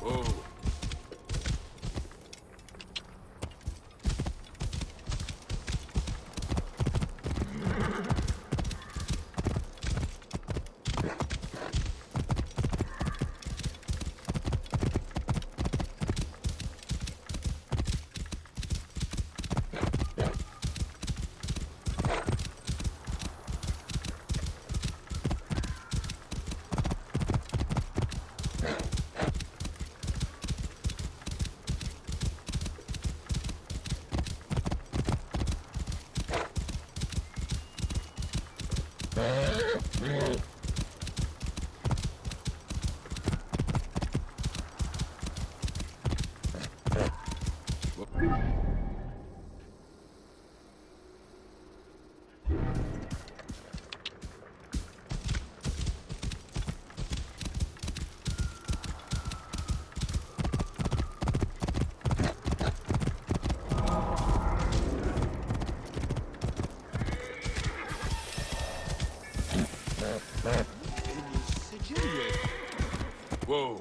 Whoa. Whoa.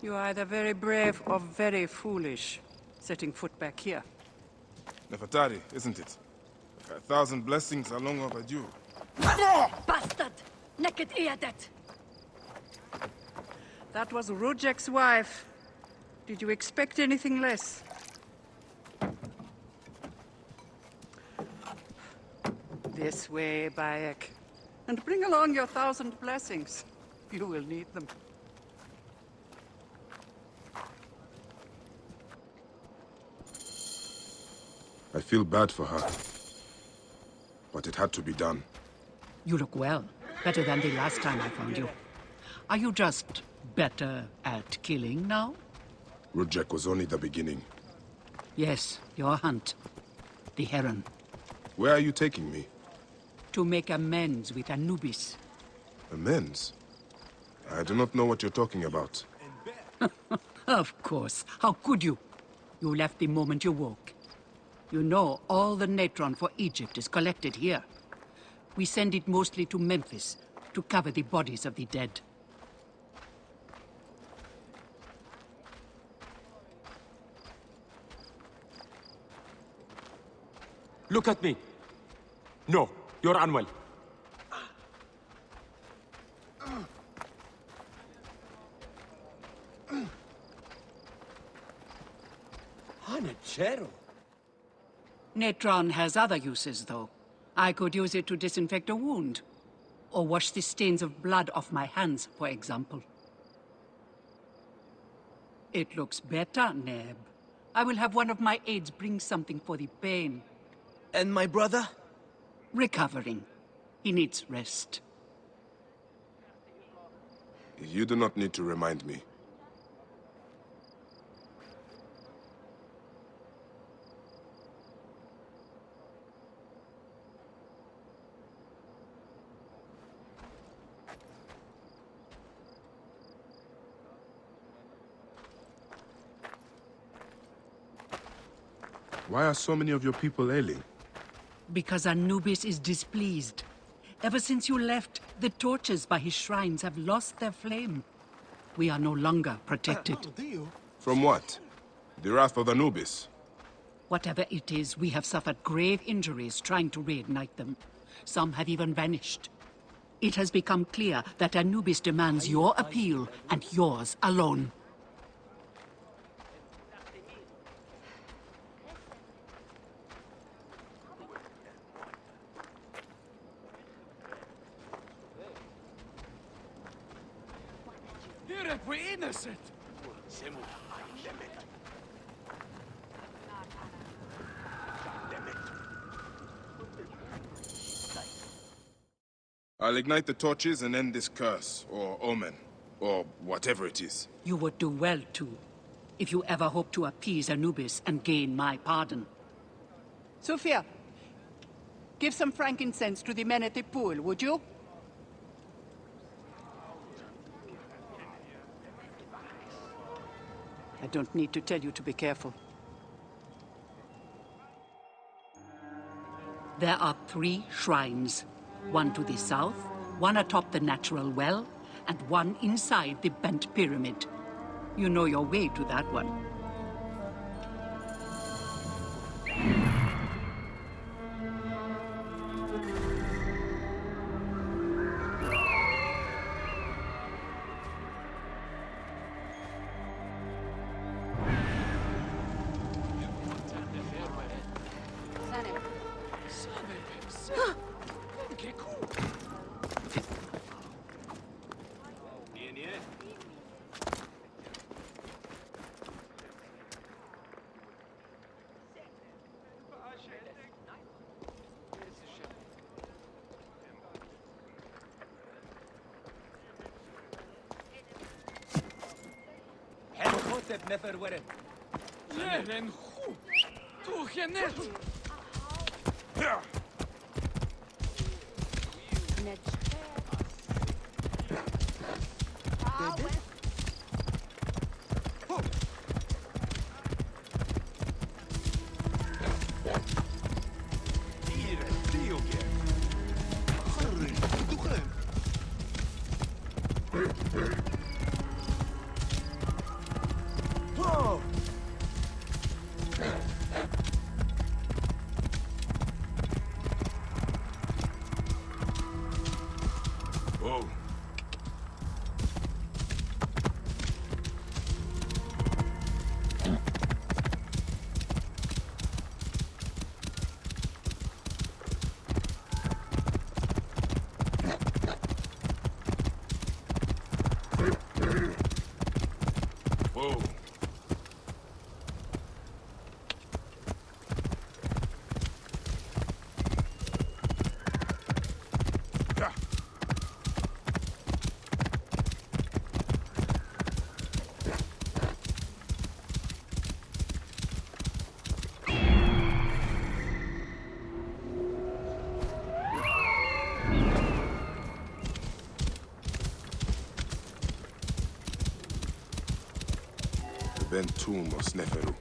You are either very brave or very foolish, setting foot back here. Nefertari, isn't it? 1,000 blessings are long overdue. Bastard! Naked Iadet! That was Rujek's wife. Did you expect anything less? This way, Bayek. And bring along your 1,000 blessings. You will need them. I feel bad for her. But it had to be done. You look well. Better than the last time I found you. Are you just better at killing now? Rujek was only the beginning. Yes, your hunt. The Heron. Where are you taking me? To make amends with Anubis. Amends? I do not know what you're talking about. Of course. How could you? You left the moment you woke. You know all the natron for Egypt is collected here. We send it mostly to Memphis, to cover the bodies of the dead. Look at me. No, you're unwell. Hanachero. Natron has other uses, though. I could use it to disinfect a wound. Or wash the stains of blood off my hands, for example. It looks better, Neb. I will have one of my aides bring something for the pain. And my brother? Recovering. He needs rest. You do not need to remind me. Why are so many of your people ailing? Because Anubis is displeased. Ever since you left, the torches by his shrines have lost their flame. We are no longer protected. From what? The wrath of Anubis? Whatever it is, we have suffered grave injuries trying to reignite them. Some have even vanished. It has become clear that Anubis demands your appeal, and yours alone. We're innocent. I'll ignite the torches and end this curse, or omen, or whatever it is. You would do well, too, if you ever hope to appease Anubis and gain my pardon. Sophia, give some frankincense to the men at the pool, would you? I don't need to tell you to be careful. There are 3 shrines. One to the south, one atop the natural well, and one inside the bent pyramid. You know your way to that one. Whoa. Whoa. Yeah. The bent tomb of Sneferu.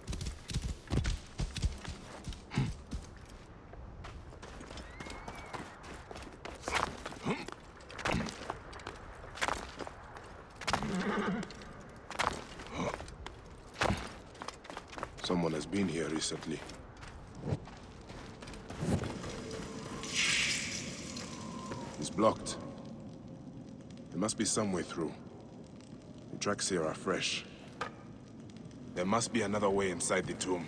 Someone has been here recently. It's blocked. There must be some way through. The tracks here are fresh. There must be another way inside the tomb.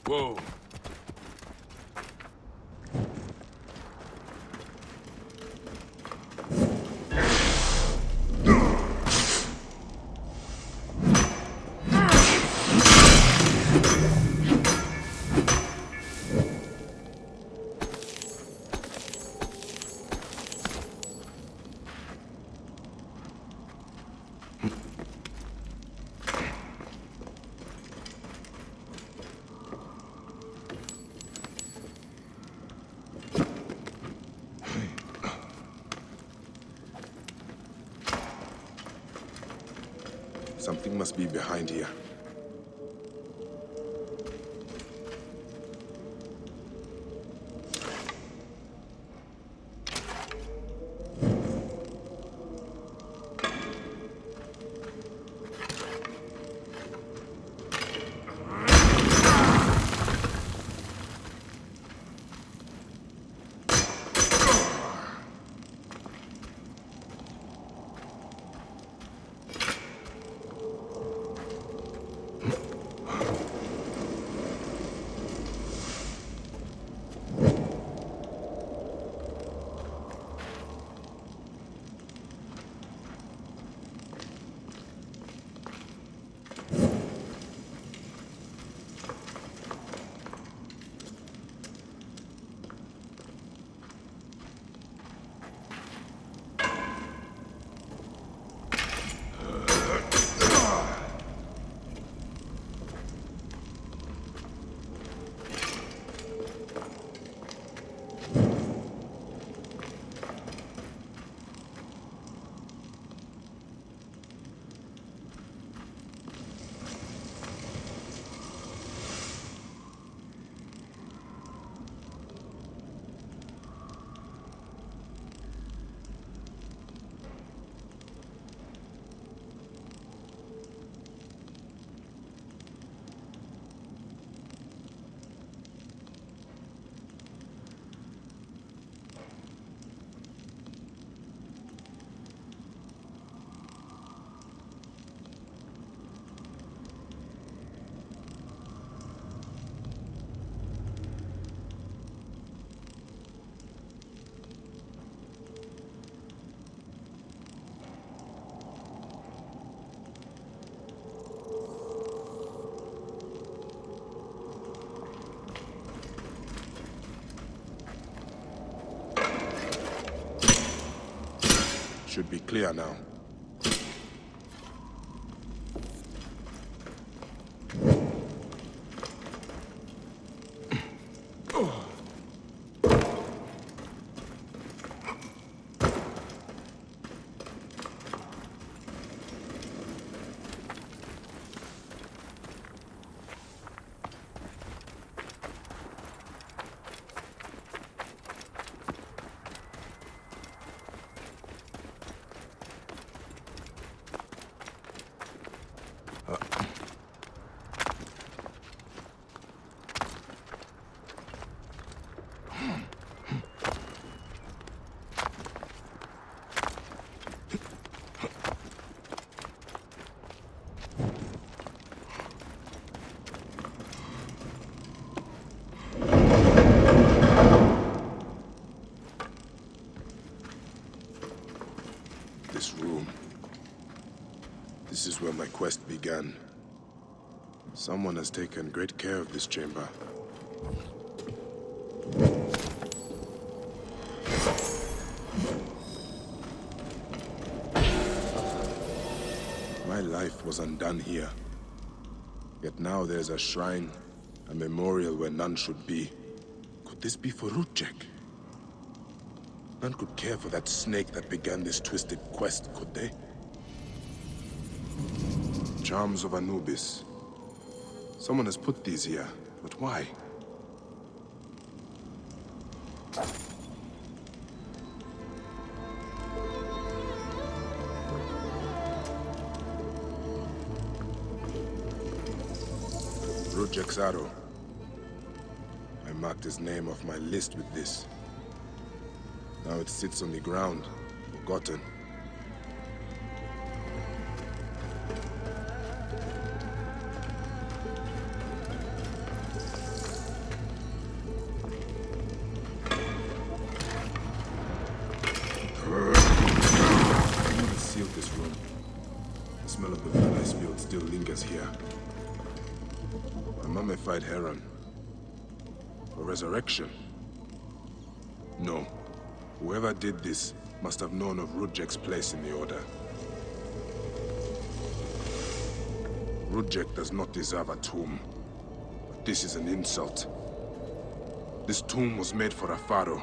Whoa. Something must be behind here. Should be clear now. This room. This is where my quest began. Someone has taken great care of this chamber. My life was undone here. Yet now there's a shrine, a memorial where none should be. Could this be for Rutjek? None could care for that snake that began this twisted quest, could they? Charms of Anubis. Someone has put these here, but why? Rutjek's arrow. I marked his name off my list with this. Now it sits on the ground, forgotten. smell of the blood I spilled still lingers here. A mummified heron. A resurrection? No. Whoever did this must have known of Rudjek's place in the Order. Rudjek does not deserve a tomb. But this is an insult. This tomb was made for a pharaoh.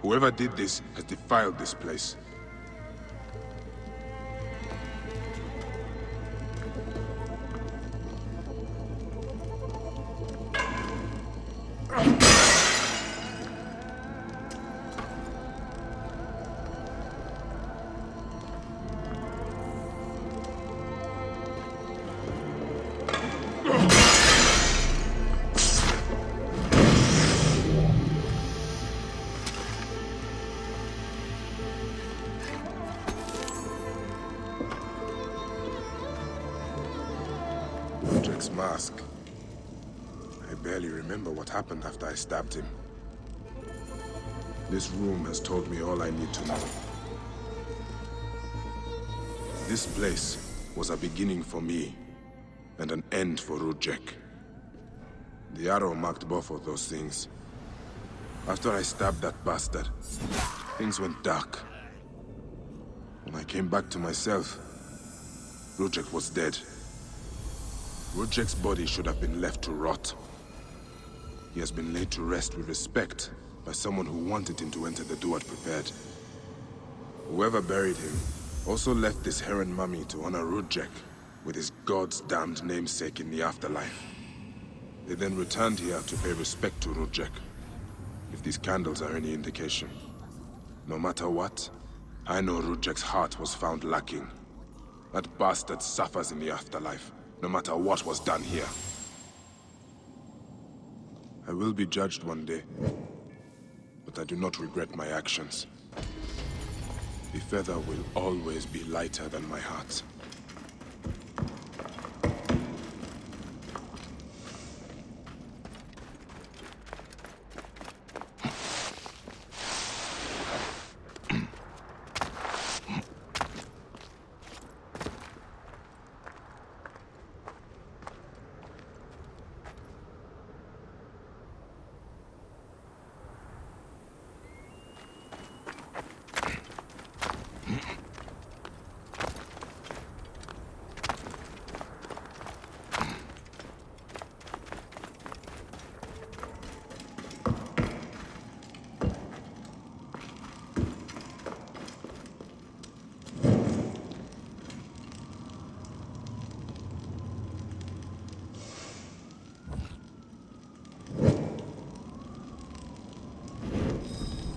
Whoever did this has defiled this place. Mask. I barely remember what happened after I stabbed him. This room has told me all I need to know. This place was a beginning for me, and an end for Rudjek. The arrow marked both of those things. After I stabbed that bastard, things went dark. When I came back to myself, Rudjek was dead. Rudjek's body should have been left to rot. He has been laid to rest with respect by someone who wanted him to enter the Duat prepared. Whoever buried him also left this heron mummy to honor Rudjek with his god's damned namesake in the afterlife. They then returned here to pay respect to Rudjek, if these candles are any indication. No matter what, I know Rudjek's heart was found lacking. That bastard suffers in the afterlife, no matter what was done here. I will be judged one day, but I do not regret my actions. The feather will always be lighter than my heart.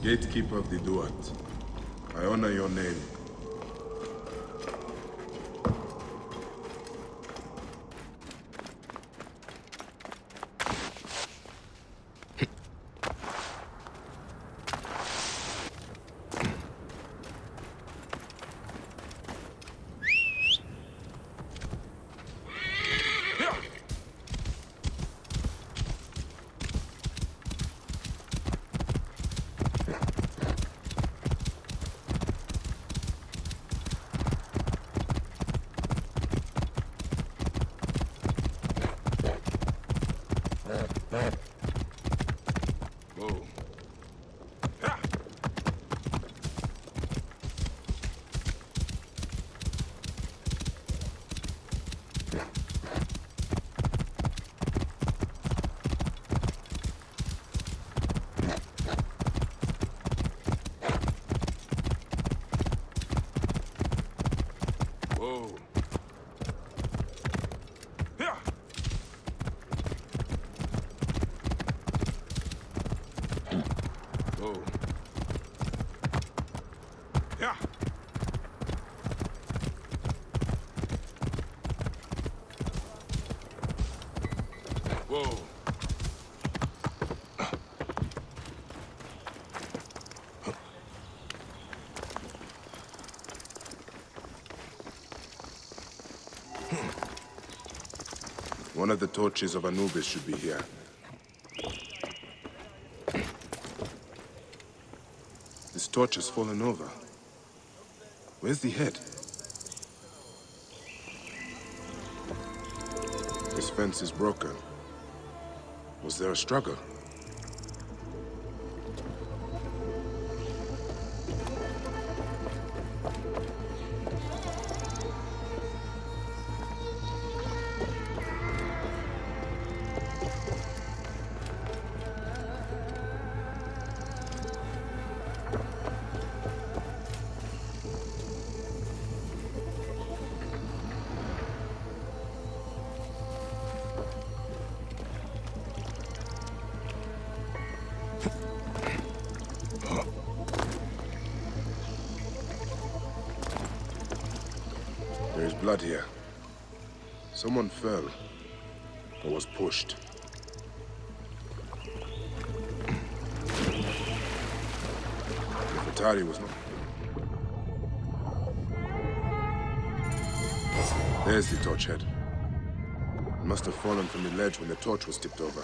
Gatekeeper of the Duat, I honor your name. One of the torches of Anubis should be here. This torch has fallen over. Where's the head? This fence is broken. Was there a struggle? There is blood here. Someone fell, or was pushed. If Atari was not... There's the torch head. It must have fallen from the ledge when the torch was tipped over.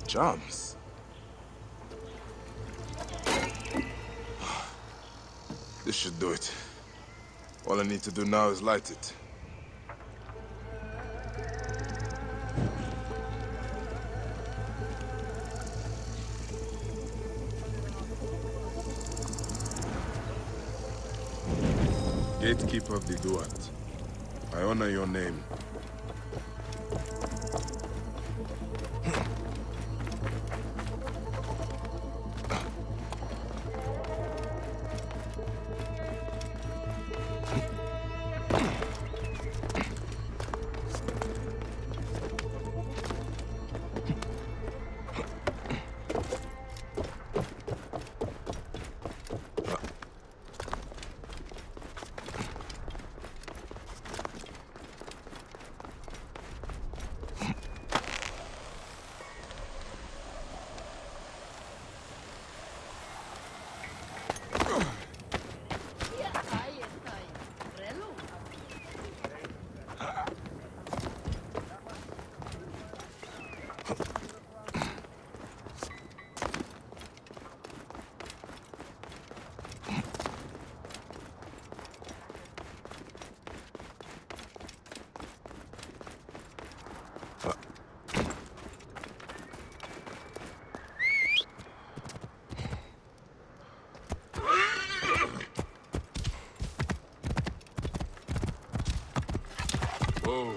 Jumps. This should do it. All I need to do now is light it. Gatekeeper of the Duat, I honor your name. Whoa.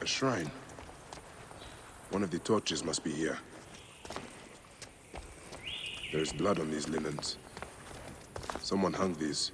A shrine. One of the torches must be here. There is blood on these linens. Someone hung these.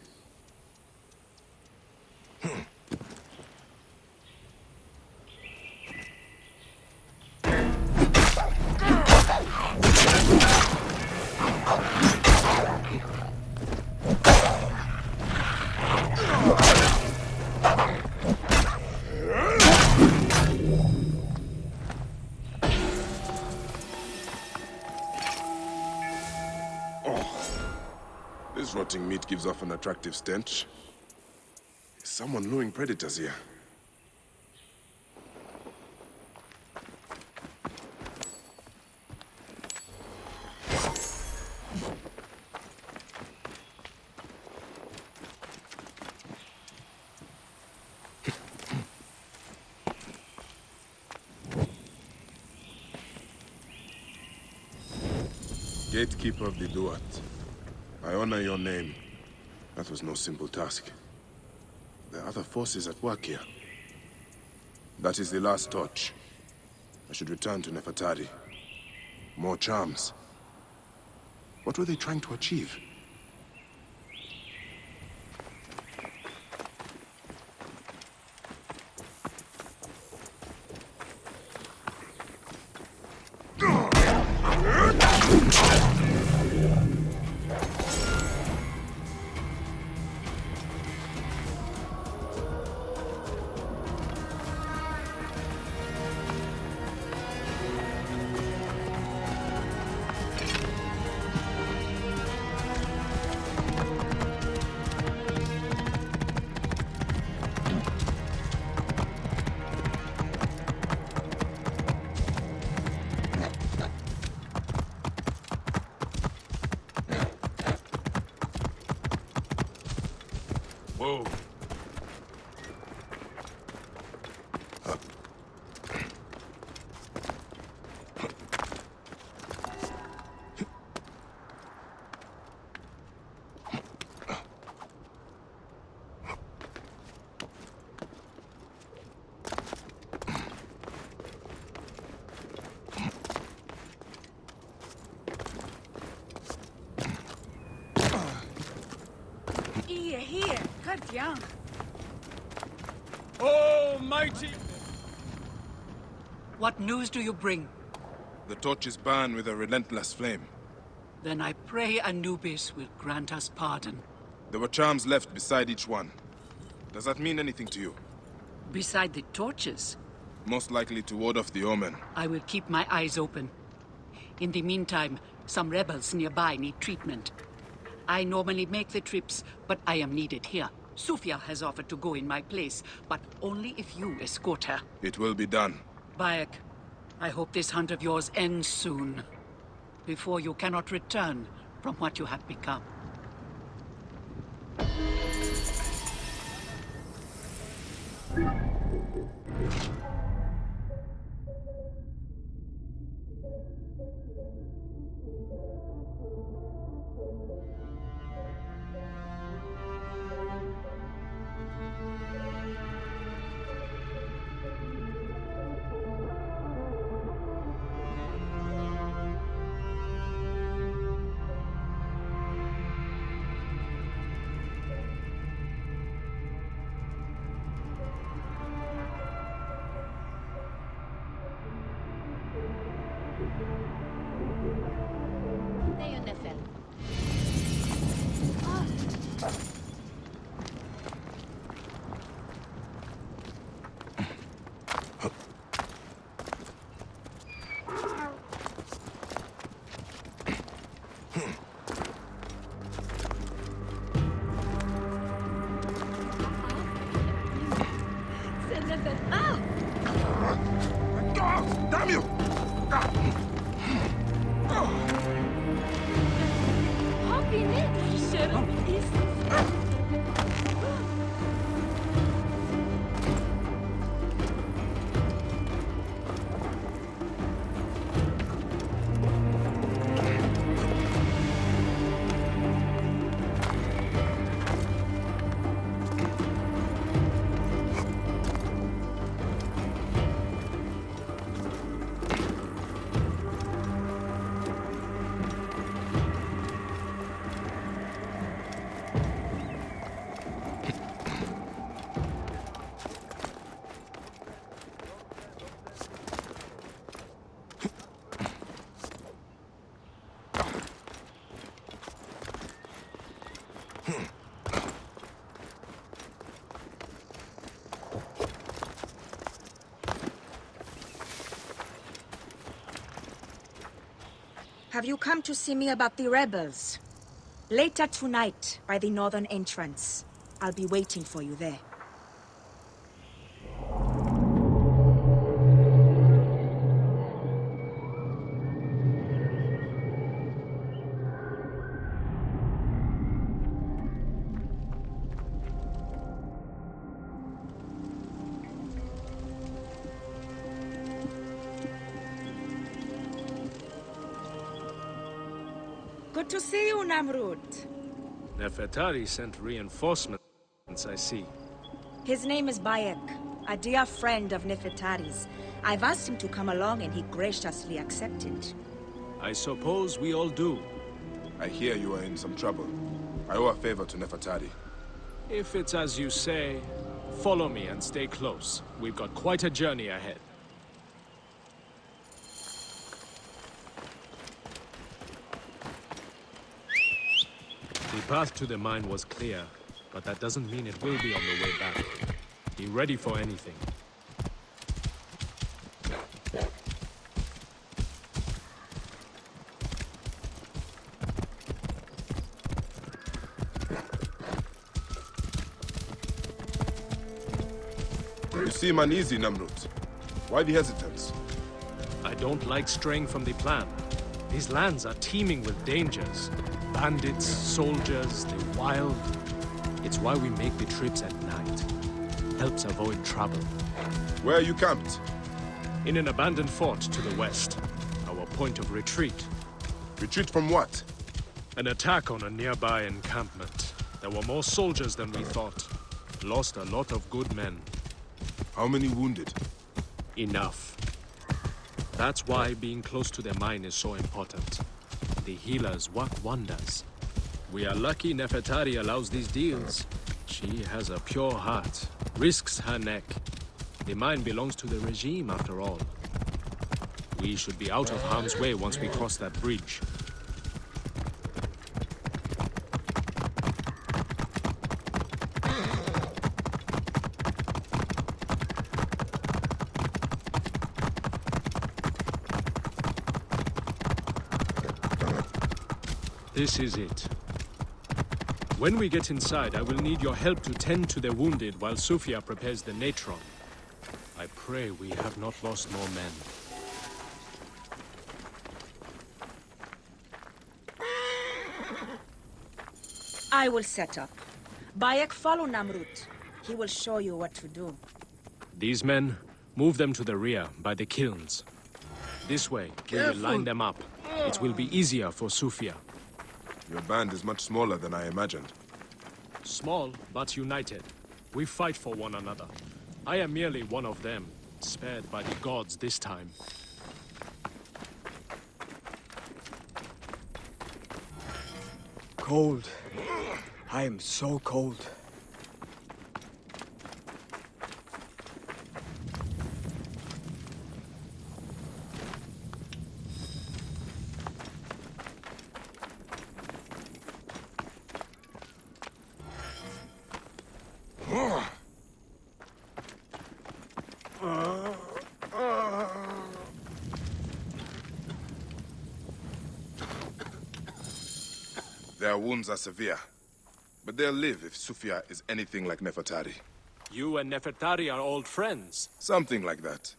This rotting meat gives off an attractive stench. Is someone luring predators here? Gatekeeper of the Duat, I honor your name. That was no simple task. There are other forces at work here. That is the last torch. I should return to Nefertari. More charms. What were they trying to achieve? Whoa. Here, cut young. Almighty! What news do you bring? The torch is burned with a relentless flame. Then I pray Anubis will grant us pardon. There were charms left beside each one. Does that mean anything to you? Beside the torches, Most likely to ward off the omen. I will keep my eyes open. In the meantime, some rebels nearby need treatment. I normally make the trips, but I am needed here. Sufia has offered to go in my place, but only if you escort her. It will be done. Bayek, I hope this hunt of yours ends soon. Before you cannot return from what you have become. Damn you! Have you come to see me about the rebels? Later tonight, by the northern entrance. I'll be waiting for you there. Good to see you, Namrud. Nefertari sent reinforcements, I see. His name is Bayek, a dear friend of Nefertari's. I've asked him to come along and he graciously accepted. I suppose we all do. I hear you are in some trouble. I owe a favor to Nefertari. If it's as you say, follow me and stay close. We've got quite a journey ahead. The path to the mine was clear, but that doesn't mean it will be on the way back. Be ready for anything. You seem uneasy, Namrud. Why the hesitance? I don't like straying from the plan. These lands are teeming with dangers. Bandits, soldiers, the wild. It's why we make the trips at night. Helps avoid trouble. Where are you camped? In an abandoned fort to the west. Our point of retreat. Retreat from what? An attack on a nearby encampment. There were more soldiers than we thought. Lost a lot of good men. How many wounded? Enough. That's why being close to the mine is so important. The healers work wonders. We are lucky Nefertari allows these deals. She has a pure heart, risks her neck. The mine belongs to the regime after all. We should be out of harm's way once we cross that bridge. This is it. When we get inside, I will need your help to tend to the wounded while Sufia prepares the natron. I pray we have not lost more men. I will set up. Bayek, follow Namrud. He will show you what to do. These men, move them to the rear, by the kilns. This way, we will line them up. It will be easier for Sufia. Your band is much smaller than I imagined. Small, but united. We fight for one another. I am merely one of them, spared by the gods this time. Cold. I am so cold. Their wounds are severe, but they'll live if Sufia is anything like Nefertari. You and Nefertari are old friends. Something like that.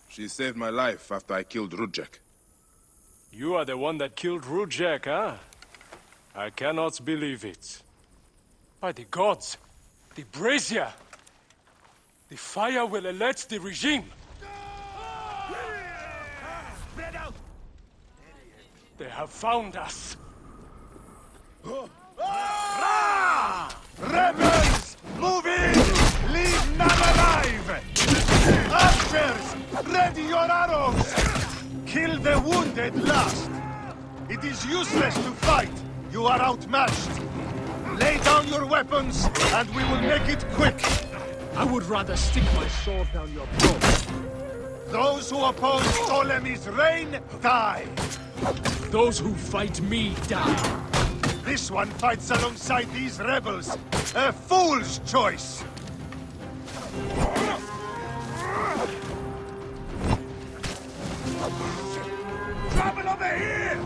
She saved my life after I killed Rudjek. You are the one that killed Rudjek, huh? I cannot believe it. By the gods, the brazier! The fire will alert the regime! They have found us! Rebels! Move in! Leave none alive! Archers! Ready your arrows! Kill the wounded last! It is useless to fight! You are outmatched! Lay down your weapons, and we will make it quick! I would rather stick my sword down your throat. Those who oppose Ptolemy's reign, die! Those who fight me, die! This one fights alongside these rebels. A fool's choice! Trouble over here!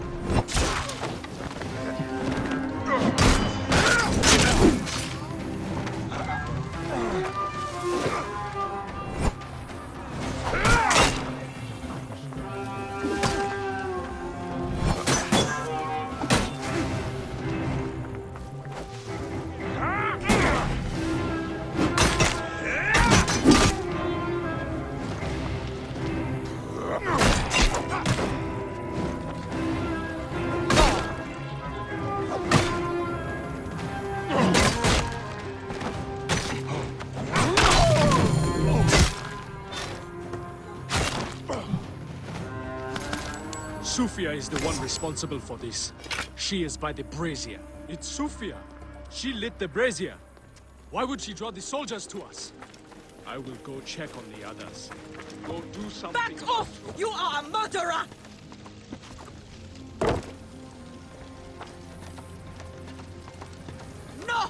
Sufia is the one responsible for this. She is by the brazier. It's Sufia. She lit the brazier. Why would she draw the soldiers to us? I will go check on the others. Go do something. Back off! You are a murderer! No!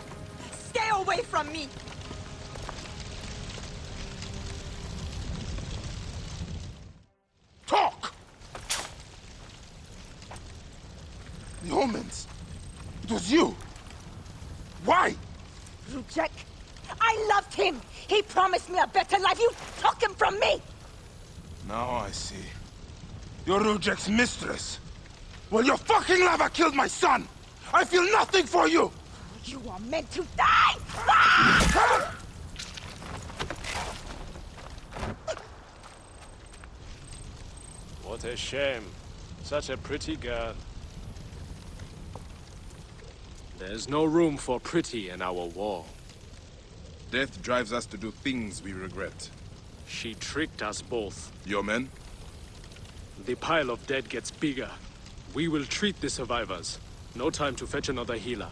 Stay away from me! Talk! The omens. It was you. Why? Rujek, I loved him! He promised me a better life! You took him from me! Now I see. You're Rujek's mistress. Well, your fucking lava killed my son! I feel nothing for you! You are meant to die! Ah! What a shame. Such a pretty girl. There's no room for pretty in our war. Death drives us to do things we regret. She tricked us both. Your men? The pile of dead gets bigger. We will treat the survivors. No time to fetch another healer.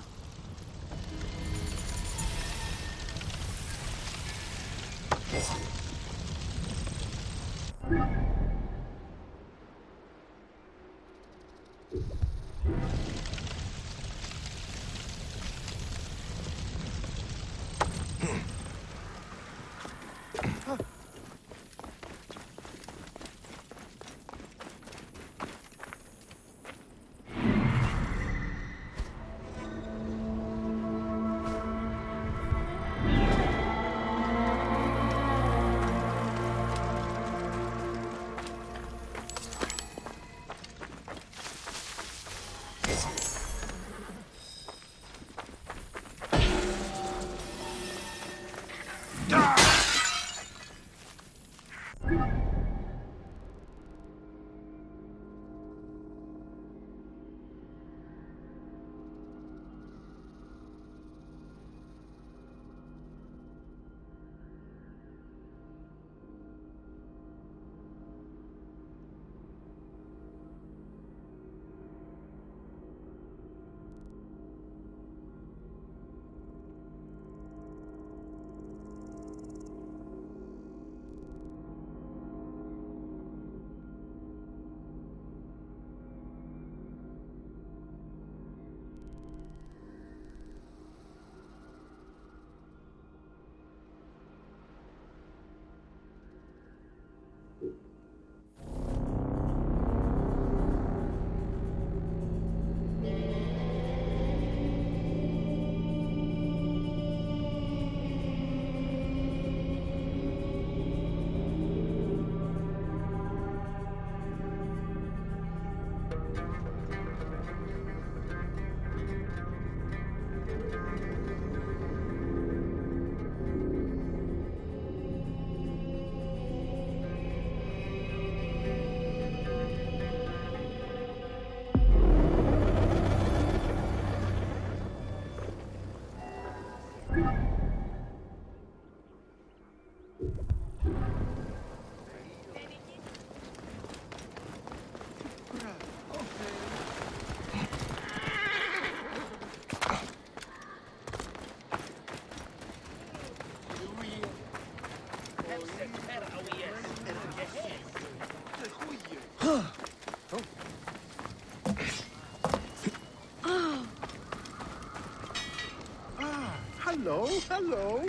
Hello, hello.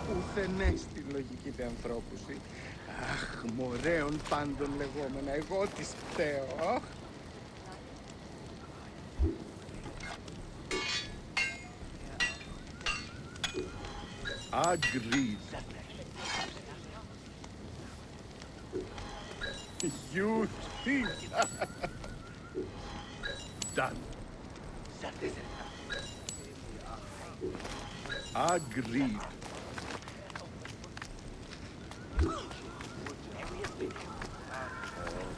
Πουθενέ στη λογική του ανθρώπου. Αχ, μωρέων πάντων λεγόμενα, εγώ της φταίω. Agreed. You think? Done. Agreed.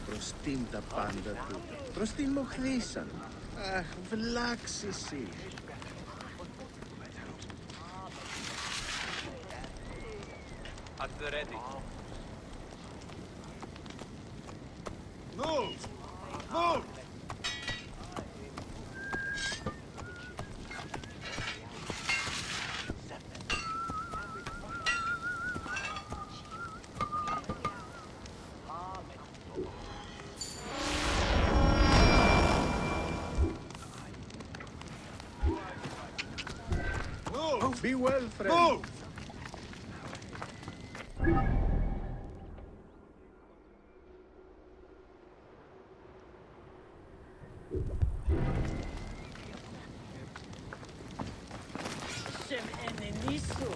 Προστίν τα πάντα του. Προστίν μοχλήσαν. Αχ, βλάξ εσύ. ready. Move! Move! Move! Be well, friend. Move! Shem enenisu.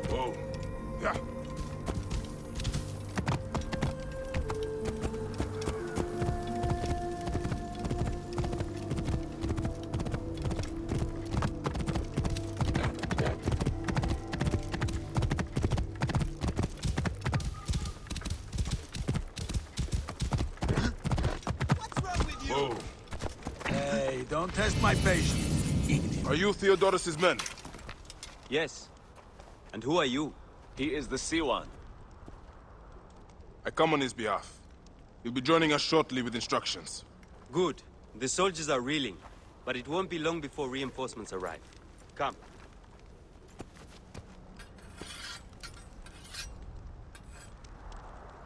Whoa. Yeah. Whoa. Hey, don't test my patience. Are you Theodorus's men? Yes. And who are you? He is the Siwan. I come on his behalf. He'll be joining us shortly with instructions. Good. The soldiers are reeling, but it won't be long before reinforcements arrive. Come.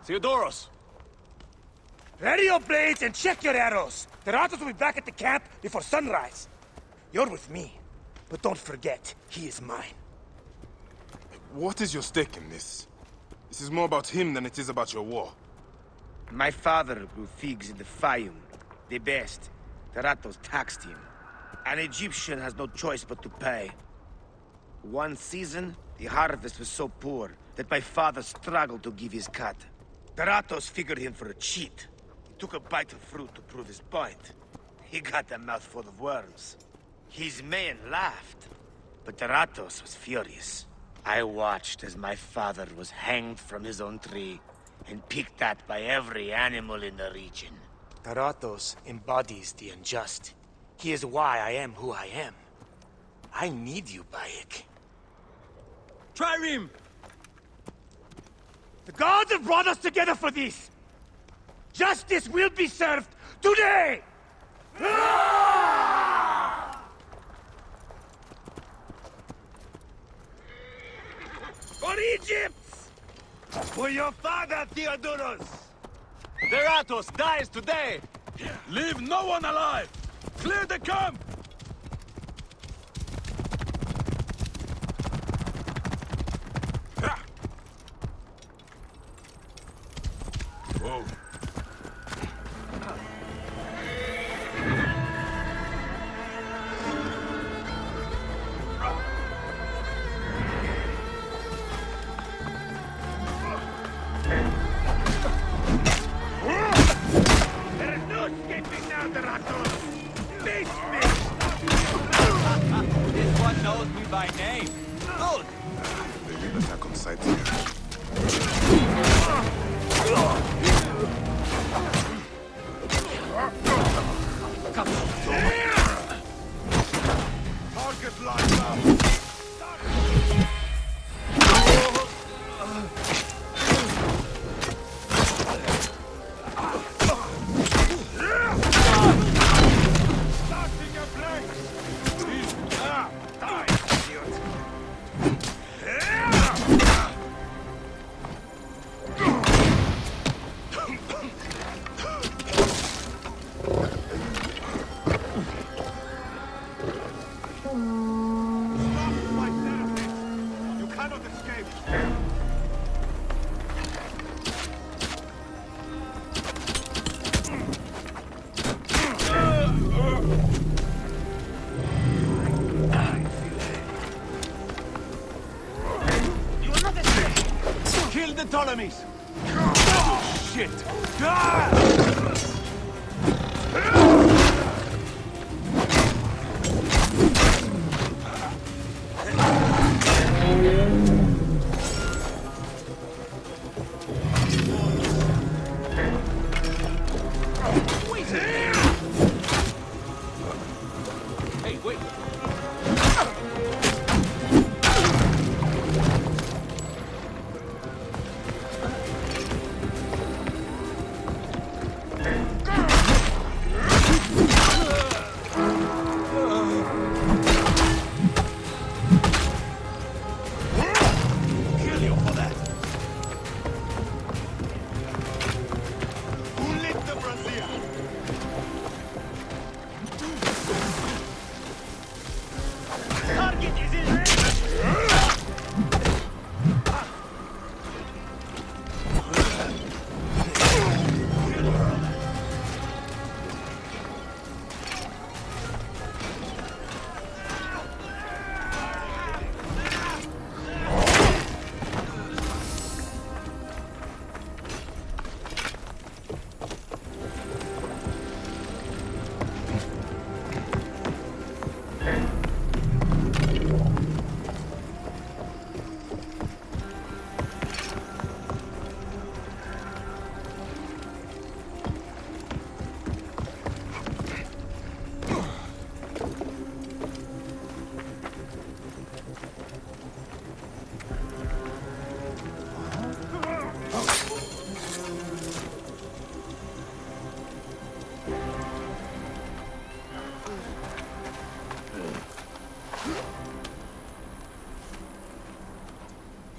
Theodoros! Ready your blades and check your arrows. The Ratos will be back at the camp before sunrise. You're with me, but don't forget, he is mine. What is your stake in this? This is more about him than it is about your war. My father grew figs in the Fayum, the best. The Ratos taxed him. An Egyptian has no choice but to pay. One season, the harvest was so poor that my father struggled to give his cut. The Ratos figured him for a cheat. He took a bite of fruit to prove his point. He got a mouthful of worms. His men laughed, but the Ratos was furious. I watched as my father was hanged from his own tree and picked at by every animal in the region. Taratos embodies the unjust. He is why I am who I am. I need you, Bayek. Trireme! The gods have brought us together for this! Justice will be served today! For Egypt! For your father, Theodorus! Theratos dies today! Leave no one alive! Clear the camp! Whoa. enemies! Shit! Ah! Hey, wait! Kill you for that! Who lit the brazier? Target is in range!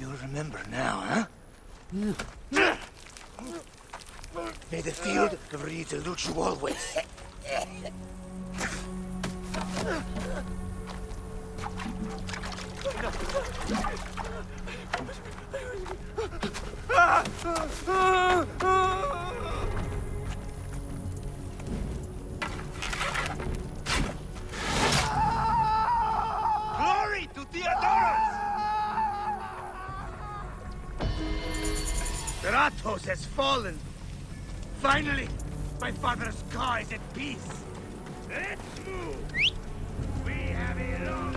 You'll remember now, huh? May the field of reeds elude you always. Glory to Theodorus! Stratos has fallen. Finally, my father's car is at peace. Let's move! We have a long...